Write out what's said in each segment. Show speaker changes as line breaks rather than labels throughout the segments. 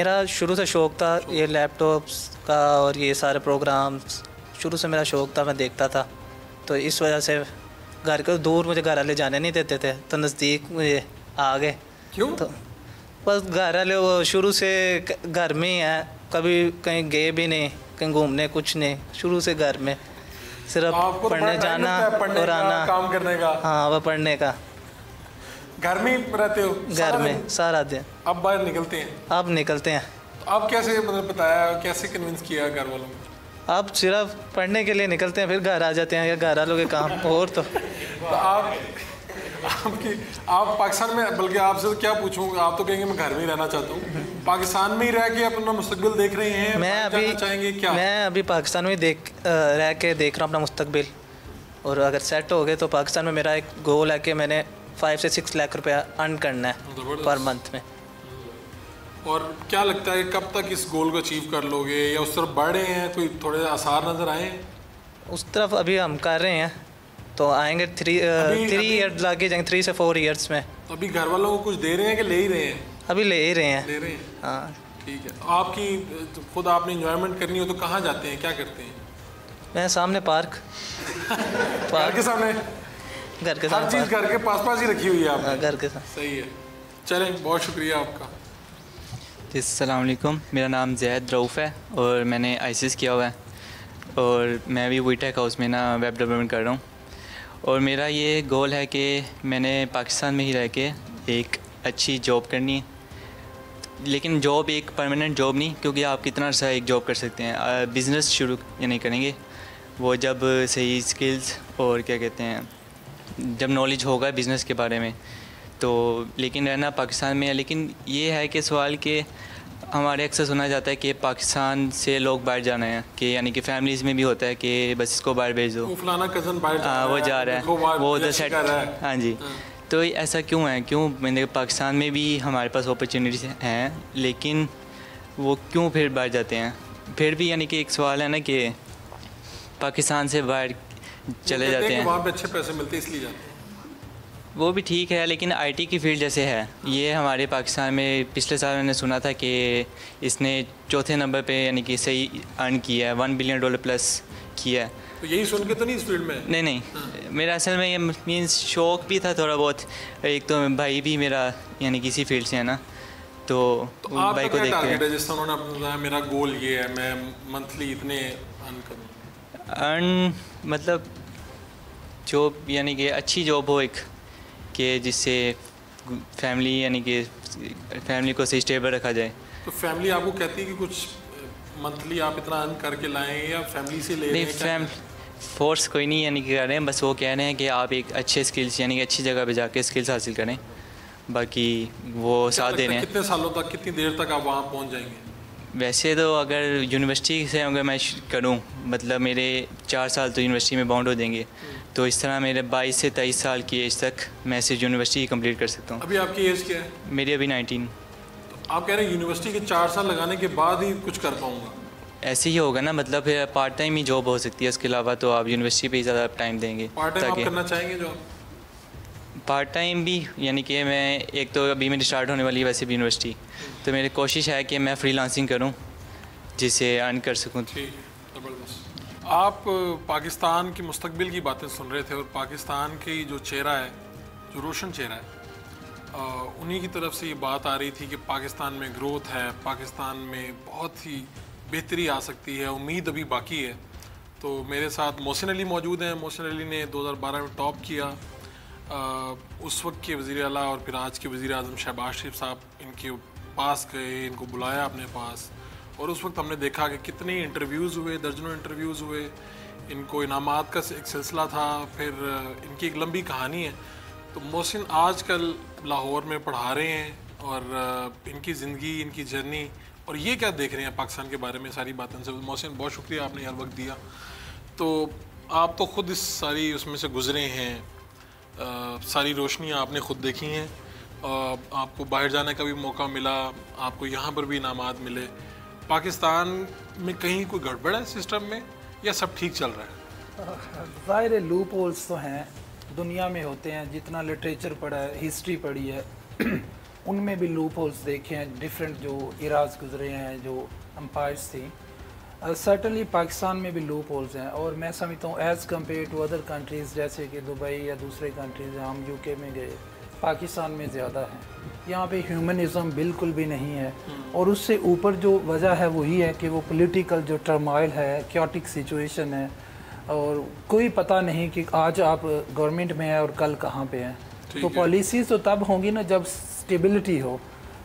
मेरा शुरू से शौक़ था ये लैपटॉप्स का और ये सारे प्रोग्राम्स, शुरू से मेरा शौक़ था, मैं देखता था। तो इस वजह से घर को दूर मुझे घर वाले जाने नहीं देते थे, तो नज़दीक मुझे आ गए।
क्यों?
तो बस घर वाले वो शुरू से घर में ही हैं, कभी कहीं गए भी नहीं, कहीं घूमने कुछ नहीं, शुरू से घर में सिर्फ पढ़ने जाना और आना,
काम करने का।
हाँ, वह पढ़ने का।
घर में ही रहते हो?
घर में सारा दिन।
अब बाहर निकलते हैं?
अब निकलते हैं।
तो आप कैसे मतलब बताया, कैसे कन्विंस किया घर वालों को?
अब सिर्फ पढ़ने के लिए निकलते हैं, फिर घर आ जाते हैं, या घर वालों के काम और तो
आप पाकिस्तान में, बल्कि आपसे तो क्या पूछूं, आप तो कहेंगे मैं घर में ही रहना चाहता हूँ। पाकिस्तान में ही रह के अपना मुस्तकबिल देख रहे हैं?
मैं अभी पाकिस्तान में रह के देख रहा हूँ अपना मुस्तकबिल, और अगर सेट हो गए तो पाकिस्तान में मेरा एक गोल है कि मैंने 5 से 6 लाख रुपया अर्न करना है पर मंथ में।
और क्या लगता है कब तक इस गोल को अचीव कर लोगे, या उस तरफ बढ़ रहे हैं, कोई थोड़े आसार नज़र आए?
उस तरफ अभी हम कर रहे हैं, तो आएंगे 3 ईयर लगे जाएंगे, 3 से 4 ईयर्स में।
तो अभी घर वालों को कुछ दे रहे हैं कि ले ही रहे हैं?
अभी ले ही रहे हैं।
ले रहे हैं,
हाँ।
ठीक है। आपकी खुद आपने इंजॉयमेंट करनी हो तो कहाँ जाते हैं, क्या करते हैं?
मैं सामने पार्क
घर के सामने?
घर के
सामने हर चीज़ घर के पास ही रखी हुई है आपने?
घर के साथ।
सही है, चलें, बहुत शुक्रिया आपका।
अस्सलाम वालेकुम, मेरा नाम ज़ैद रऊफ़ है और मैंने आईसीएस किया हुआ है, और मैं अभी वीटेक हाउस में ना वेब डेवलपमेंट कर रहा हूँ। और मेरा ये गोल है कि मैंने पाकिस्तान में ही रह के एक अच्छी जॉब करनी है, लेकिन जॉब एक परमानेंट जॉब नहीं, क्योंकि आप कितना अर्सा एक जॉब कर सकते हैं। बिज़नेस शुरू या नहीं करेंगे, वो जब सही स्किल्स और क्या कहते हैं, जब नॉलेज होगा बिज़नेस के बारे में तो। लेकिन रहना पाकिस्तान में है। लेकिन ये है कि सवाल के हमारे अक्सर सुना जाता है कि पाकिस्तान से लोग बाहर जाना है, कि यानी कि फैमिलीज़ में भी होता है कि बस इसको बाहर भेज दो,
फलाना कज़न बाहर
वो जा रहा है, वो उधर सेट। हाँ जी। तो ऐसा क्यों है? क्यों मैंने पाकिस्तान में भी हमारे पास अपॉर्चुनिटीज़ हैं, लेकिन वो क्यों फिर बाहर जाते हैं? फिर भी यानी कि एक सवाल है ना कि पाकिस्तान से बाहर चले जाते हैं,
वहाँ पे अच्छे पैसे मिलते हैं इसलिए जाते हैं।
वो भी ठीक है, लेकिन आईटी की फील्ड जैसे है ये हमारे पाकिस्तान में, पिछले साल मैंने सुना था कि इसने चौथे नंबर पे यानी कि सही अर्न किया है, $1 बिलियन प्लस किया है।
तो यही सुन के तो नहीं इस फील्ड में?
नहीं मेरा असल में ये मीन्स शौक़ भी था थोड़ा बहुत। एक तो भाई भी मेरा यानी कि इसी फील्ड से है ना, तो भाई को देखते हैं।
जिस तरह उन्होंने बताया मेरा गोल ये है, मैं मंथली इतने अर्न करूँ।
अर्न मतलब जॉब यानी कि अच्छी जॉब हो एक, कि जिससे फैमिली यानी कि फैमिली को सही स्टेबल रखा जाए।
तो फैमिली आपको कहती है कि कुछ मंथली आप इतना अर्न करके लाएं, या फैमिली से ले रहे हैं?
नहीं, फोर्स कोई नहीं यानी कि कर रहे हैं, बस वो कह रहे हैं कि आप एक अच्छे स्किल्स यानी कि अच्छी जगह पे जाके स्किल्स हासिल करें, बाकी वो साथ दे रहे हैं।
कितने सालों तक, कितनी देर तक आप वहाँ पहुँच जाएंगे?
वैसे तो अगर यूनिवर्सिटी से अगर मैं करूँ, मतलब मेरे 4 साल तो यूनिवर्सिटी में बाउंड हो देंगे, तो इस तरह मेरे 22 से 23 साल की एज तक मैं सिर्फ यूनिवर्सिटी कंप्लीट कर सकता हूँ।
अभी आपकी एज क्या है?
मेरी अभी 19।
तो आप कह रहे हैं यूनिवर्सिटी के 4 साल लगाने के बाद ही कुछ कर पाऊँगा?
ऐसे ही होगा ना, मतलब फिर पार्ट टाइम ही जॉब हो सकती है, उसके अलावा तो आप यूनिवर्सिटी पे ही ज़्यादा टाइम देंगे।
पार्ट टाइम आप करना चाहेंगे जॉब?
पार्ट टाइम भी यानी कि मैं, एक तो अभी मेरी स्टार्ट होने वाली है वैसे भी यूनिवर्सिटी, तो मेरी कोशिश है कि मैं फ्रीलांसिंग करूँ जिससे अर्न कर सकूँ।
ठीक, ज़बरदस्त। आप पाकिस्तान के मुस्तकबिल की बातें सुन रहे थे, और पाकिस्तान की जो चेहरा है, जो रोशन चेहरा है, उन्हीं की तरफ से ये बात आ रही थी कि पाकिस्तान में ग्रोथ है, पाकिस्तान में बहुत ही बेहतरी आ सकती है, उम्मीद अभी बाकी है। तो मेरे साथ मोहसिन अली मौजूद हैं। मोहसिन अली ने 2012 में टॉप किया। उस वक्त के वज़ीर आला और फिर आज के वज़ीर आज़म शहबाज शरीफ साहब इनके पास गए, इनको बुलाया अपने पास, और उस वक्त हमने देखा कि कितने इंटरव्यूज़ हुए, दर्जनों इंटरव्यूज़ हुए, इनको इनामात का एक सिलसिला था, फिर इनकी एक लंबी कहानी है। तो मोहसिन आजकल लाहौर में पढ़ा रहे हैं, और इनकी ज़िंदगी, इनकी जर्नी, और ये क्या देख रहे हैं पाकिस्तान के बारे में, सारी बातें से। मोहसिन, बहुत शुक्रिया, आपने यार वक्त दिया। तो आप तो ख़ुद इस सारी उसमें से गुज़रे हैं, सारी रोशनियाँ आपने ख़ुद देखी हैं, आपको बाहर जाने का भी मौका मिला, आपको यहाँ पर भी इनामात मिले। पाकिस्तान में कहीं कोई गड़बड़ है सिस्टम में, या सब ठीक चल रहा है?
ज़ाहिर लूप होल्स तो हैं, दुनिया में होते हैं, जितना लिटरेचर पढ़ा है, हिस्ट्री पढ़ी है उनमें भी लूप होल्स देखे हैं, डिफरेंट जो इराज गुजरे हैं, जो एम्पायर्स थी। सर्टनली पाकिस्तान में भी लूप होल्स हैं, और मैं समझता हूँ as compare to other countries जैसे कि दुबई या दूसरे कंट्रीज़, हम यूके में गए, पाकिस्तान में ज़्यादा है। यहाँ पे ह्यूमनिज़म बिल्कुल भी नहीं है, और उससे ऊपर जो वजह है वही है कि वो पॉलिटिकल जो टर्माइल है, क्योटिक सिचुएशन है, और कोई पता नहीं कि आज आप गवर्नमेंट में हैं और कल कहाँ पे हैं। तो पॉलिसीज़ तो तब होंगी ना जब स्टेबिलिटी हो।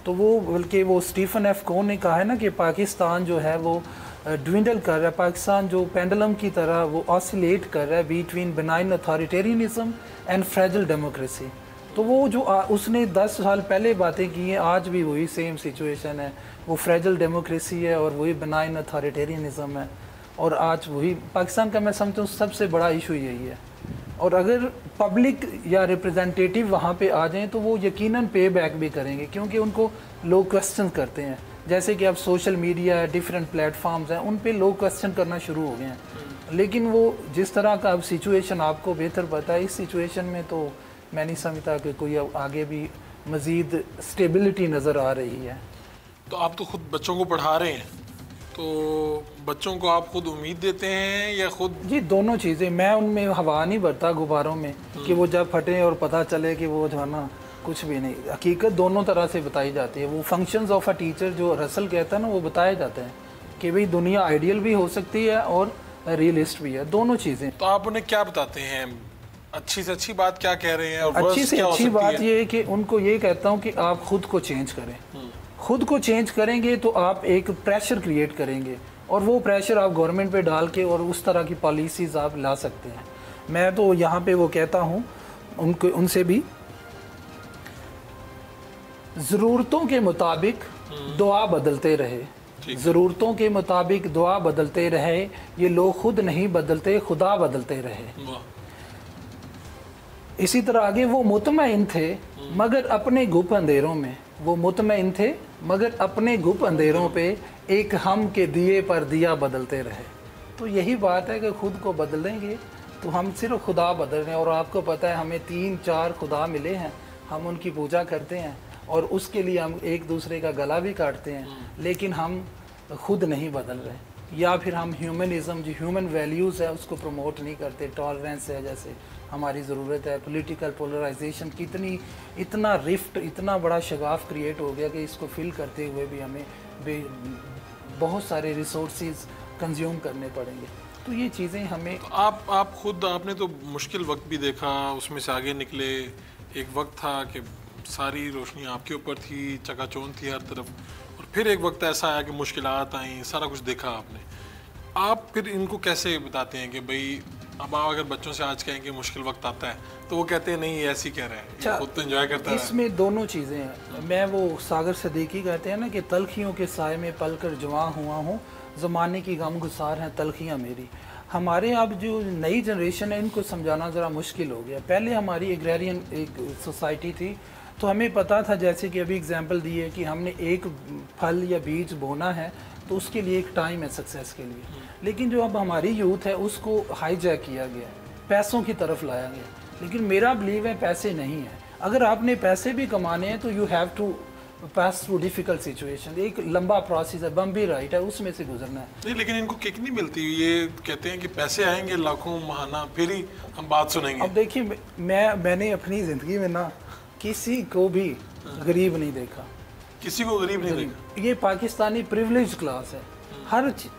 तो वो बल्कि वो स्टीफन एफ कोन ने कहा है ना कि पाकिस्तान जो है वो ड्विंडल कर रहा है, पाकिस्तान जो पेंडुलम की तरह वो ऑसिलेट कर रहा है between benign authoritarianism and fragile democracy. तो वो जो उसने 10 साल पहले बातें की हैं, आज भी वही सेम सिचुएशन है। वो फ्रेजिल डेमोक्रेसी है और वही बेनाइन अथॉरिटेरियनिज्म है, और आज वही पाकिस्तान का मैं समझता हूँ सबसे बड़ा इशू यही है। और अगर पब्लिक या रिप्रेजेंटेटिव वहाँ पे आ जाएं तो वो यकीनन पे बैक भी करेंगे, क्योंकि उनको लोग क्वेश्चन करते हैं। जैसे कि अब सोशल मीडिया है, डिफरेंट प्लेटफॉर्म्स हैं, उन पे लोग क्वेश्चन करना शुरू हो गए हैं। लेकिन वो जिस तरह का अब सिचुएशन आपको बेहतर पता है, इस सिचुएशन में तो मैं नहीं समझता कि कोई आगे भी मज़ीद स्टेबिलिटी नज़र आ रही है।
तो आप तो खुद बच्चों को पढ़ा रहे हैं, तो बच्चों को आप खुद उम्मीद देते हैं या खुद?
जी दोनों चीज़ें। मैं उनमें हवा नहीं भरता गुब्बारों में कि वो जब फटे और पता चले कि वो जो है ना कुछ भी नहीं। हकीकत दोनों तरह से बताई जाती है। वो फंक्शंस ऑफ अ टीचर जो रसल कहता है ना, वो बताए जाते हैं कि भाई दुनिया आइडियल भी हो सकती है और रियलिस्ट भी है, दोनों चीज़ें।
तो आप उन्हें क्या बताते हैं? अच्छी से अच्छी बात क्या कह रहे हैं और
अच्छी से अच्छी बात ये है कि उनको ये कहता हूँ कि आप खुद को चेंज करें। खुद को चेंज करेंगे तो आप एक प्रेशर क्रिएट करेंगे, और वो प्रेशर आप गवर्नमेंट पे डाल के और उस तरह की पॉलिसीज़ आप ला सकते हैं। मैं तो यहाँ पे वो कहता हूँ उनसे भी, ज़रूरतों के मुताबिक दुआ बदलते रहे। ज़रूरतों के मुताबिक दुआ बदलते रहे, ये लोग खुद नहीं बदलते, खुदा बदलते रहे। इसी तरह आगे, वो मुतमईन थे मगर अपने गुप अंधेरों में, वो मुतमईन थे मगर अपने गुप अंधेरों पे एक हम के दिए पर दिया बदलते रहे। तो यही बात है कि खुद को बदलेंगे तो हम सिर्फ खुदा बदल रहे हैं। और आपको पता है हमें 3-4 खुदा मिले हैं, हम उनकी पूजा करते हैं और उसके लिए हम एक दूसरे का गला भी काटते हैं, लेकिन हम खुद नहीं बदल रहे। या फिर हम ह्यूमनिज़म जो ह्यूमन वैल्यूज़ है उसको प्रमोट नहीं करते। टॉलरेंस है जैसे हमारी ज़रूरत है, पॉलिटिकल पोलराइजेशन की इतना रिफ्ट, इतना बड़ा शगाफ क्रिएट हो गया कि इसको फिल करते हुए भी हमें बहुत सारे रिसोर्सेज कंज्यूम करने पड़ेंगे। तो ये चीज़ें हमें
तो आप खुद आपने तो मुश्किल वक्त भी देखा, उसमें से आगे निकले। एक वक्त था कि सारी रोशनी आपके ऊपर थी, चकाचौंध थी हर तरफ, और फिर एक वक्त ऐसा आया कि मुश्किलात आई, सारा कुछ देखा आपने। आप फिर इनको कैसे बताते हैं कि भाई अब आप अगर बच्चों से आज कहें कि मुश्किल वक्त आता है तो वो कहते हैं नहीं ऐसी कह रहे हैं,
अच्छा,
खुद तो एंजॉय करता है।
इसमें दोनों चीज़ें हैं। मैं वो सागर सदीकी कहते हैं ना कि तलखियों के साए में पल कर जवां हुआ हूँ, ज़माने की गम गुसार हैं तलखियाँ मेरी। हमारे अब जो नई जनरेशन है इनको समझाना ज़रा मुश्किल हो गया। पहले हमारी एग्रेरियन एक सोसाइटी थी, तो हमें पता था, जैसे कि अभी एग्जांपल दी है कि हमने एक फल या बीज बोना है तो उसके लिए एक टाइम है सक्सेस के लिए। लेकिन जो अब हमारी यूथ है उसको हाईजैक किया गया, पैसों की तरफ लाया गया। लेकिन मेरा बिलीव है पैसे नहीं है। अगर आपने पैसे भी कमाने हैं तो you have to pass through difficult situation. एक लंबा प्रोसेस है, बम्बी राइट है, उसमें से गुजरना है।
नहीं, लेकिन इनको किक नहीं मिलती। ये कहते हैं कि पैसे आएंगे लाखों महाना, फिर ही हम बात सुनेंगे।
अब देखिए, मैंने अपनी ज़िंदगी में ना किसी को भी गरीब नहीं देखा,
किसी को गरीब नहीं देखा।
ये पाकिस्तानी प्रिविलेज क्लास है।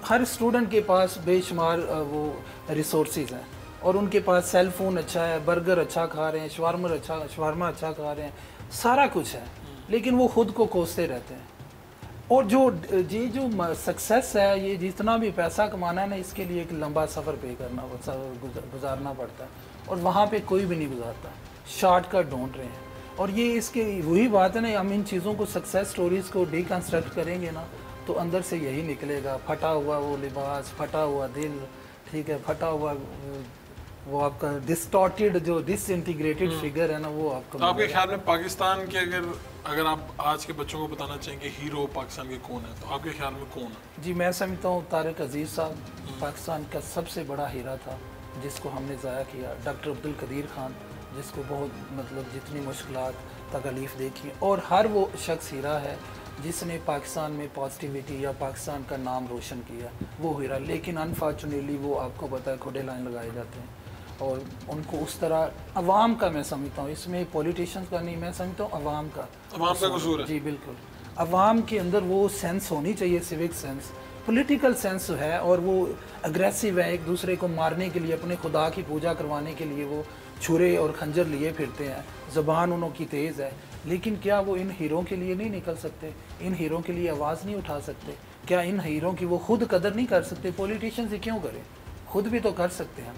हर स्टूडेंट के पास बेशुमार वो रिसोर्सेज हैं, और उनके पास सेल फोन अच्छा है, बर्गर अच्छा खा रहे हैं, शवारमा अच्छा खा रहे हैं, सारा कुछ है। लेकिन वो खुद को कोसते रहते हैं। और जो सक्सेस है, ये जितना भी पैसा कमाना है ना, इसके लिए एक लंबा सफ़र पे करना गुजारना पड़ता है, और वहाँ पे कोई भी नहीं गुजारता, शॉर्टकट ढूंढ रहे हैं। और ये इसके वही बात है ना, हम इन चीज़ों को, सक्सेस स्टोरीज़ को डिकंस्ट्रक्ट करेंगे ना तो अंदर से यही निकलेगा। फटा हुआ वो लिबास, फटा हुआ दिल, ठीक है, फटा हुआ वो आपका डिस्टॉर्टेड जो डिसइंटीग्रेटेड फिगर है ना, वो आपको।
तो आपके ख्याल में पाकिस्तान के अगर आप आज के बच्चों को बताना चाहेंगे हीरो पाकिस्तान के कौन है, तो आपके ख्याल में कौन है?
जी मैं समझता हूँ तारिक अजीज़ साहब पाकिस्तान का सबसे बड़ा हीरा था, जिसको हमने ज़ाया किया। डॉक्टर अब्दुल कदीर खान, जिसको बहुत मतलब जितनी मुश्किलात तकलीफ़ देखी, और हर वो शख्स हीरा है जिसने पाकिस्तान में पॉजिटिविटी या पाकिस्तान का नाम रोशन किया, वो हीरा। लेकिन अनफॉर्चुनेटली वो आपको पता है खुदे लाइन लगाए जाते हैं, और उनको उस तरह अवाम का, मैं समझता हूँ इसमें पॉलिटिशियंस का नहीं, मैं समझता हूँ अवाम का
कसूर है।
जी बिल्कुल, अवाम के अंदर वो सेंस होनी चाहिए, सिविक सेंस, पॉलिटिकल सेंस है, और वो अग्रेसिव है, एक दूसरे को मारने के लिए, अपने खुदा की पूजा करवाने के लिए वो छुरे और खंजर लिए फिरते हैं, ज़बान उनकी तेज़ है। लेकिन क्या वो इन हीरों के लिए नहीं निकल सकते? इन हीरों के लिए आवाज़ नहीं उठा सकते? क्या इन हीरों की वो खुद कदर नहीं कर सकते? पॉलिटिशियन से क्यों करें, खुद भी तो कर सकते हैं।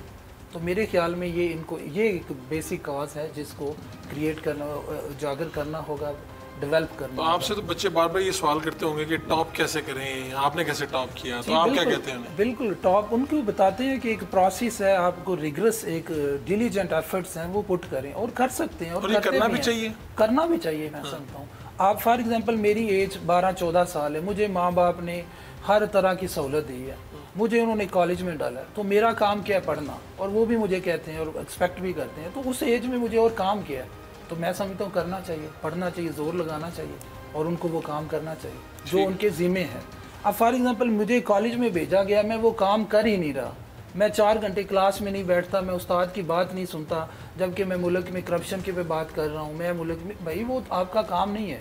तो मेरे ख्याल में ये इनको, ये एक बेसिक कॉज है जिसको क्रिएट करना, उजागर करना होगा, डेवलप करना।
तो आपसे तो बच्चे बार बार ये सवाल करते होंगे कि टॉप कैसे करें, आपने कैसे टॉप किया, तो आप क्या कहते हैं?
बिल्कुल, टॉप उनको बताते हैं कि एक प्रोसेस है, आपको रिगरस एक डिलीजेंट एफर्ट्स हैं वो पुट करें, और कर सकते हैं, और
ये करना भी चाहिए,
करना भी चाहिए। मैं समझता हूँ आप फॉर एग्जांपल, मेरी एज 12-14 साल है, मुझे माँ बाप ने हर तरह की सहूलत दी है, मुझे उन्होंने कॉलेज में डाला, तो मेरा काम क्या है? पढ़ना। और वो भी मुझे कहते हैं और एक्सपेक्ट भी करते हैं, तो उस एज में मुझे और काम किया है, तो मैं समझता हूँ करना चाहिए, पढ़ना चाहिए, जोर लगाना चाहिए, और उनको वो काम करना चाहिए जो उनके ज़िम्मे है। अब फॉर एग्जांपल मुझे कॉलेज में भेजा गया, मैं वो काम कर ही नहीं रहा, मैं 4 घंटे क्लास में नहीं बैठता, मैं उस्ताद की बात नहीं सुनता, जबकि मैं मुल्क में करप्शन के पे बात कर रहा हूँ, मैं मुल्क में, भाई वो आपका काम नहीं है।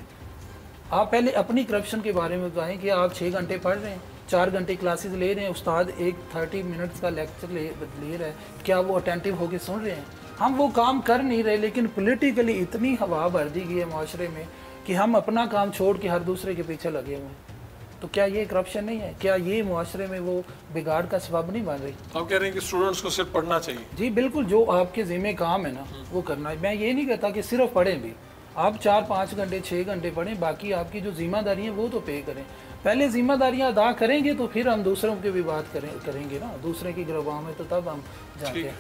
आप पहले अपनी करप्शन के बारे में कहें कि आप 6 घंटे पढ़ रहे हैं, 4 घंटे क्लासेस ले रहे हैं, उस्ताद एक 30 मिनट्स का लेक्चर ले रहा है, क्या वो अटेंटिव होकर सुन रहे हैं? हम वो काम कर नहीं रहे, लेकिन पॉलिटिकली इतनी हवा भर दी गई है माशरे में कि हम अपना काम छोड़ के हर दूसरे के पीछे लगे हुए हैं। तो क्या ये करप्शन नहीं है? क्या ये माशरे में वो बिगाड़ का सबब नहीं बन रही?
आप कह रहे हैं कि स्टूडेंट्स को सिर्फ पढ़ना चाहिए?
जी बिल्कुल, जो आपके ज़िम्मे काम है ना वो करना है। मैं ये नहीं कहता कि सिर्फ पढ़ें भी, आप 4-5 घंटे 6 घंटे पढ़ें, बाकी आपकी जो जिम्मेदारी है वो तो पे करें। पहले जिम्मेदारियां अदा करेंगे तो फिर हम दूसरों की भी बात करेंगे ना, दूसरे की गिरफ्तार में, तो तब हम जाते हैं।